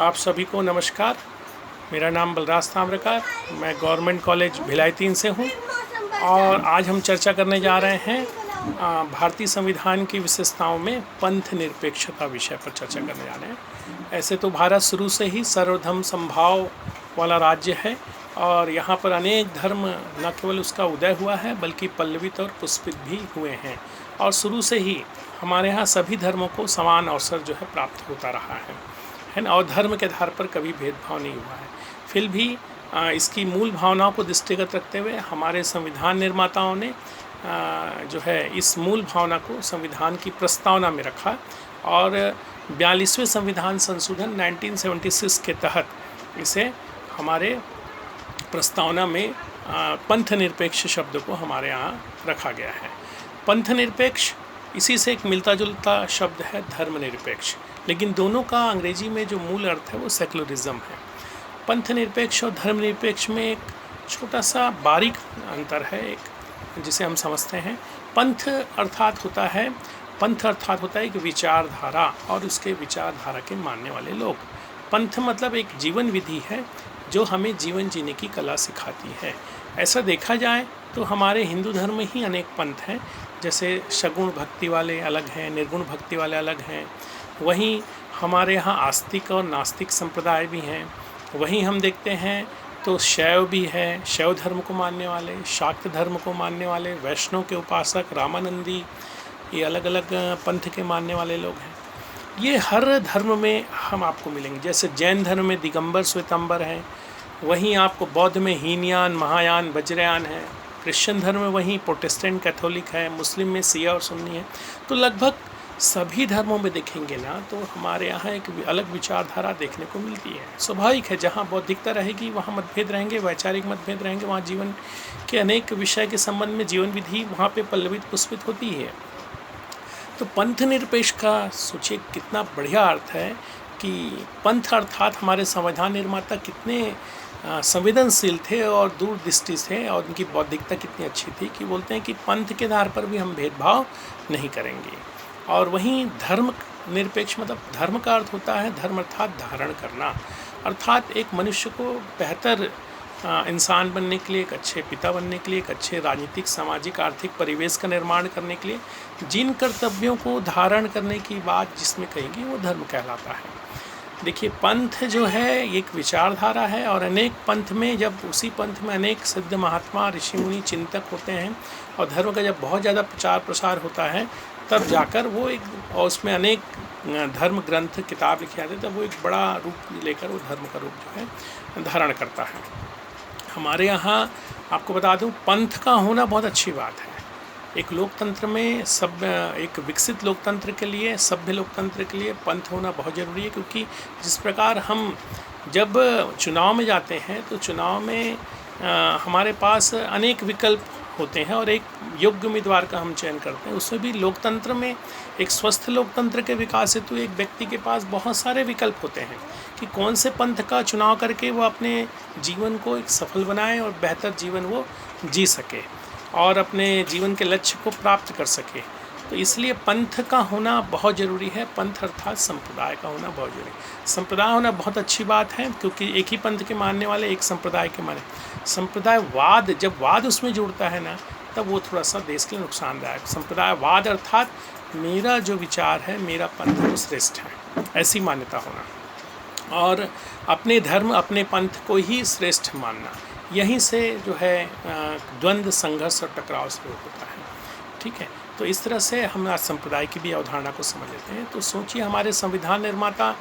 आप सभी को नमस्कार। मेरा नाम बलराज ताम्रकार, मैं गवर्नमेंट कॉलेज भिलाई 3 से हूँ और आज हम चर्चा करने जा रहे हैं भारतीय संविधान की विशेषताओं में पंथ निरपेक्षता विषय पर चर्चा करने जा रहे हैं। ऐसे तो भारत शुरू से ही सर्वधर्म समभाव वाला राज्य है और यहाँ पर अनेक धर्म न केवल उसका उदय हुआ है बल्कि पल्लवित और पुष्पित भी हुए हैं और शुरू से ही हमारे यहाँ सभी धर्मों को समान अवसर जो है प्राप्त होता रहा है ना। और धर्म के आधार पर कभी भेदभाव नहीं हुआ है। फिर भी इसकी मूल भावनाओं को दृष्टिगत रखते हुए हमारे संविधान निर्माताओं ने जो है इस मूल भावना को संविधान की प्रस्तावना में रखा और 42वें संविधान संशोधन 1976 के तहत इसे हमारे प्रस्तावना में पंथ निरपेक्ष शब्द को हमारे यहाँ रखा गया है। पंथ निरपेक्ष इसी से एक मिलता जुलता शब्द है धर्म निरपेक्ष, लेकिन दोनों का अंग्रेजी में जो मूल अर्थ है वो सेकुलरिज्म है। पंथ निरपेक्ष और धर्म निरपेक्ष में एक छोटा सा बारीक अंतर है एक जिसे हम समझते हैं। पंथ अर्थात होता है एक विचारधारा और उसके विचारधारा के मानने वाले लोग। पंथ मतलब एक जीवन विधि है जो हमें जीवन जीने की कला सिखाती है। ऐसा देखा जाए तो हमारे हिंदू धर्म में ही अनेक पंथ हैं, जैसे सगुण भक्ति वाले अलग हैं, निर्गुण भक्ति वाले अलग हैं। वहीं हमारे यहाँ आस्तिक और नास्तिक संप्रदाय भी हैं। वहीं हम देखते हैं तो शैव भी है, शैव धर्म को मानने वाले, शाक्त धर्म को मानने वाले, वैष्णव के उपासक, रामानंदी, ये अलग अलग पंथ के मानने वाले लोग हैं। ये हर धर्म में हम आपको मिलेंगे। जैसे जैन धर्म में दिगंबर श्वेतांबर हैं, वहीं आपको बौद्ध में हीनयान, महायान, वज्रयान है। क्रिश्चियन धर्म में वहीं प्रोटेस्टेंट कैथोलिक है, मुस्लिम में शिया और सुन्नी है। तो लगभग सभी धर्मों में देखेंगे ना तो हमारे यहाँ एक अलग विचारधारा देखने को मिलती है। स्वाभाविक है, जहाँ बौद्धिकता रहेगी वहाँ मतभेद रहेंगे, वैचारिक मतभेद रहेंगे, वहाँ जीवन के अनेक विषय के संबंध में जीवन विधि वहाँ पे पल्लवित पुष्पित होती है। तो पंथ निरपेक्ष का सोचिए कितना बढ़िया अर्थ है कि पंथ अर्थात हमारे संविधान निर्माता कितने संवेदनशील थे और दूरदृष्टि थे और उनकी बौद्धिकता कितनी अच्छी थी कि बोलते हैं कि पंथ के आधार पर भी हम भेदभाव नहीं करेंगे। और वहीं धर्म निरपेक्ष मतलब धर्म का अर्थ होता है धर्म अर्थात धारण करना, अर्थात एक मनुष्य को बेहतर इंसान बनने के लिए, एक अच्छे पिता बनने के लिए, एक अच्छे राजनीतिक, सामाजिक, आर्थिक परिवेश का निर्माण करने के लिए जिन कर्तव्यों को धारण करने की बात जिसमें कहेगी वो धर्म कहलाता है। देखिए, पंथ जो है एक विचारधारा है और अनेक पंथ में जब उसी पंथ में अनेक सिद्ध महात्मा, ऋषि मुनि, चिंतक होते हैं और धर्म का जब बहुत ज़्यादा प्रचार प्रसार होता है तब जाकर वो एक और उसमें अनेक धर्म ग्रंथ किताब लिखे जाते हैं, तब वो एक बड़ा रूप लेकर वो धर्म का रूप जो है धारण करता है। हमारे यहाँ आपको बता दूं, पंथ का होना बहुत अच्छी बात है। एक लोकतंत्र में एक विकसित लोकतंत्र के लिए, सभ्य लोकतंत्र के लिए पंथ होना बहुत ज़रूरी है, क्योंकि जिस प्रकार हम जब चुनाव में जाते हैं तो चुनाव में हमारे पास अनेक विकल्प होते हैं और एक योग्य उम्मीदवार का हम चयन करते हैं। उसमें भी लोकतंत्र में एक स्वस्थ लोकतंत्र के विकास हेतु एक व्यक्ति के पास बहुत सारे विकल्प होते हैं कि कौन से पंथ का चुनाव करके वो अपने जीवन को एक सफल बनाए और बेहतर जीवन वो जी सके और अपने जीवन के लक्ष्य को प्राप्त कर सके। तो इसलिए पंथ का होना बहुत ज़रूरी है। पंथ अर्थात संप्रदाय का होना बहुत ज़रूरी है। संप्रदाय होना बहुत अच्छी बात है, क्योंकि एक ही पंथ के मानने वाले एक संप्रदाय के माने। संप्रदायवाद, जब वाद उसमें जुड़ता है ना, तब वो थोड़ा सा देश के लिए नुकसानदायक। संप्रदायवाद अर्थात मेरा जो विचार है, मेरा पंथ वो श्रेष्ठ है, ऐसी मान्यता होना और अपने धर्म, अपने पंथ को ही श्रेष्ठ मानना, यहीं से जो है द्वंद्व, संघर्ष और टकराव शुरू होता है। ठीक है, तो इस तरह से हम आज संप्रदाय की भी अवधारणा को समझ लेते हैं। तो सोचिए, हमारे संविधान निर्माता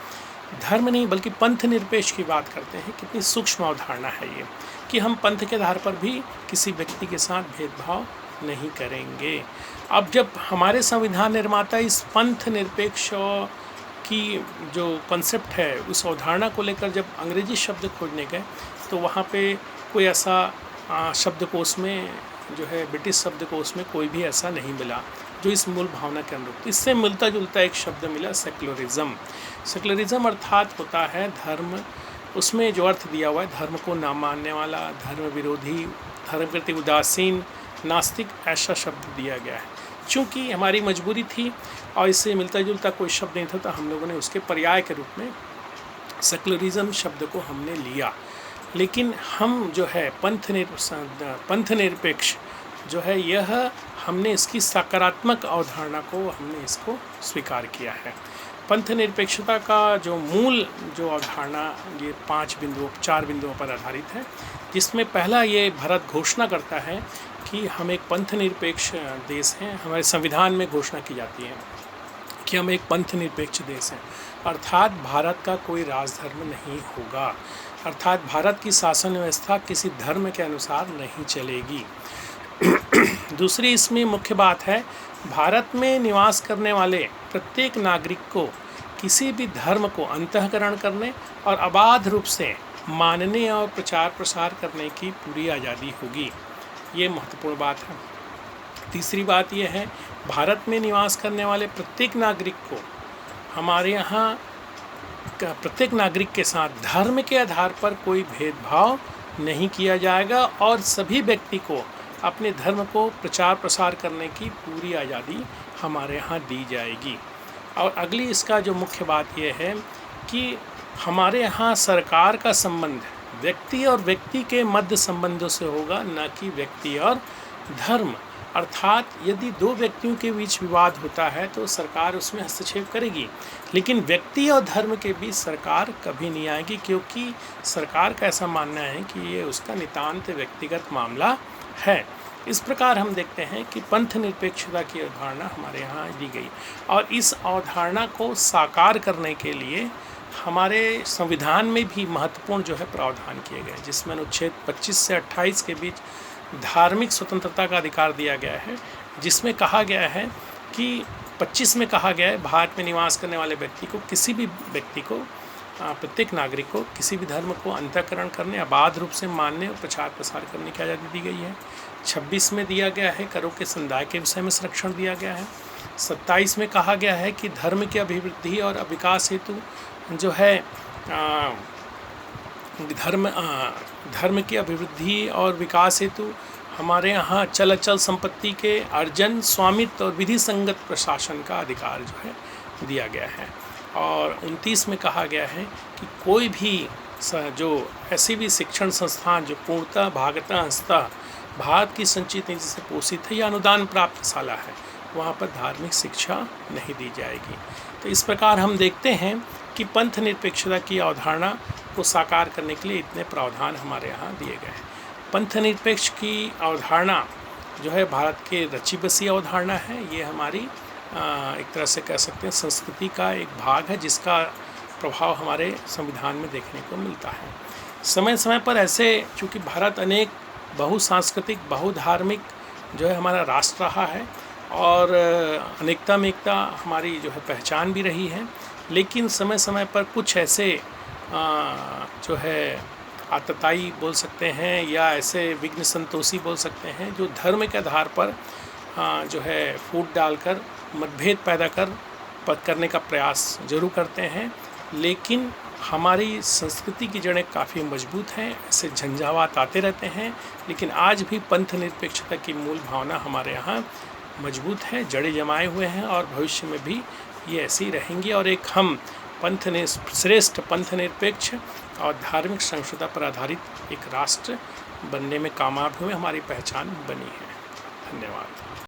धर्म नहीं बल्कि पंथ निरपेक्ष की बात करते हैं। कितनी सूक्ष्म अवधारणा है ये कि हम पंथ के आधार पर भी किसी व्यक्ति के साथ भेदभाव नहीं करेंगे। अब जब हमारे संविधान निर्माता इस पंथ निरपेक्ष की जो कॉन्सेप्ट है, उस अवधारणा को लेकर जब अंग्रेजी शब्द खोजने गए तो वहाँ पे कोई ऐसा शब्दकोश में जो है ब्रिटिश शब्दकोश में कोई भी ऐसा नहीं मिला जो इस मूल भावना के अनुरूप। इससे मिलता जुलता एक शब्द मिला, सेकुलरिज्म। सेकुलरिज्म अर्थात होता है धर्म, उसमें जो अर्थ दिया हुआ है धर्म को ना मानने वाला, धर्म विरोधी, धर्म के प्रति उदासीन, नास्तिक, ऐसा शब्द दिया गया है। चूँकि हमारी मजबूरी थी और इससे मिलता जुलता कोई शब्द नहीं था, तो हम लोगों ने उसके पर्याय के रूप में सेकुलरिज्म शब्द को हमने लिया, लेकिन हम जो है पंथ निरपेक्ष जो है, यह हमने इसकी सकारात्मक अवधारणा को हमने इसको स्वीकार किया है। पंथ निरपेक्षता का जो मूल जो अवधारणा ये 4 बिंदुओं पर आधारित है, जिसमें पहला ये भारत घोषणा करता है कि हम एक पंथ निरपेक्ष देश हैं। हमारे संविधान में घोषणा की जाती है कि हम एक पंथ निरपेक्ष देश हैं, अर्थात भारत का कोई राजधर्म नहीं होगा, अर्थात भारत की शासन व्यवस्था किसी धर्म के अनुसार नहीं चलेगी। दूसरी इसमें मुख्य बात है, भारत में निवास करने वाले प्रत्येक नागरिक को किसी भी धर्म को अंतःकरण करने और अबाध रूप से मानने और प्रचार प्रसार करने की पूरी आज़ादी होगी। ये महत्वपूर्ण बात है। तीसरी बात यह है, भारत में निवास करने वाले प्रत्येक नागरिक को हमारे यहाँ प्रत्येक नागरिक के साथ धर्म के आधार पर कोई भेदभाव नहीं किया जाएगा और सभी व्यक्ति को अपने धर्म को प्रचार प्रसार करने की पूरी आज़ादी हमारे यहाँ दी जाएगी। और अगली इसका जो मुख्य बात यह है कि हमारे यहाँ सरकार का संबंध व्यक्ति और व्यक्ति के मध्य संबंधों से होगा, न कि व्यक्ति और धर्म। अर्थात यदि दो व्यक्तियों के बीच विवाद होता है तो सरकार उसमें हस्तक्षेप करेगी, लेकिन व्यक्ति और धर्म के बीच सरकार कभी नहीं आएगी, क्योंकि सरकार का ऐसा मानना है कि ये उसका नितांत व्यक्तिगत मामला है। इस प्रकार हम देखते हैं कि पंथ निरपेक्षता की अवधारणा हमारे यहाँ दी गई, और इस अवधारणा को साकार करने के लिए हमारे संविधान में भी महत्वपूर्ण जो है प्रावधान किए गए, जिसमें अनुच्छेद 25 से 28 के बीच धार्मिक स्वतंत्रता का अधिकार दिया गया है, जिसमें कहा गया है कि 25 में कहा गया है, भारत में निवास करने वाले व्यक्ति को, किसी भी व्यक्ति को, प्रत्येक नागरिक को किसी भी धर्म को अंतःकरण करने, अबाध रूप से मानने और प्रचार प्रसार करने की आज़ादी दी गई है। 26 में दिया गया है, करों के समुदाय के विषय में संरक्षण दिया गया है। 27 में कहा गया है कि धर्म की अभिवृद्धि और विकास हेतु जो है धर्म की अभिवृद्धि और विकास हेतु हमारे यहाँ चल अचल संपत्ति के अर्जन, स्वामित्व और विधि संगत प्रशासन का अधिकार जो है दिया गया है। और 29 में कहा गया है कि कोई भी जो ऐसी भी शिक्षण संस्थान जो पूर्णतः भागतः अंशतः भारत की संचित निधि से पोषित है या अनुदान प्राप्त शाला है, वहाँ पर धार्मिक शिक्षा नहीं दी जाएगी। तो इस प्रकार हम देखते हैं कि पंथ निरपेक्षता की अवधारणा को साकार करने के लिए इतने प्रावधान हमारे यहाँ दिए गए हैं। पंथ निरपेक्ष की अवधारणा जो है भारत के रची बसी अवधारणा है। ये हमारी एक तरह से कह सकते हैं संस्कृति का एक भाग है, जिसका प्रभाव हमारे संविधान में देखने को मिलता है। समय समय पर ऐसे, चूँकि भारत अनेक बहुसांस्कृतिक बहुधार्मिक जो है हमारा राष्ट्र रहा है और अनेकता में एकता हमारी जो है पहचान भी रही है, लेकिन समय समय पर कुछ ऐसे जो है आतताई बोल सकते हैं या ऐसे विघ्न संतोषी बोल सकते हैं, जो धर्म के आधार पर जो है फूट डालकर मतभेद पैदा करने का प्रयास जरूर करते हैं, लेकिन हमारी संस्कृति की जड़ें काफ़ी मजबूत हैं। ऐसे झंझावात आते रहते हैं, लेकिन आज भी पंथ निरपेक्षता की मूल भावना हमारे यहाँ मजबूत है, जड़ें जमाए हुए हैं और भविष्य में भी ये ऐसी रहेंगी। और एक हम श्रेष्ठ पंथ निरपेक्ष और धार्मिक सहिष्णुता पर आधारित एक राष्ट्र बनने में कामयाब हुए, हमारी पहचान बनी है। धन्यवाद।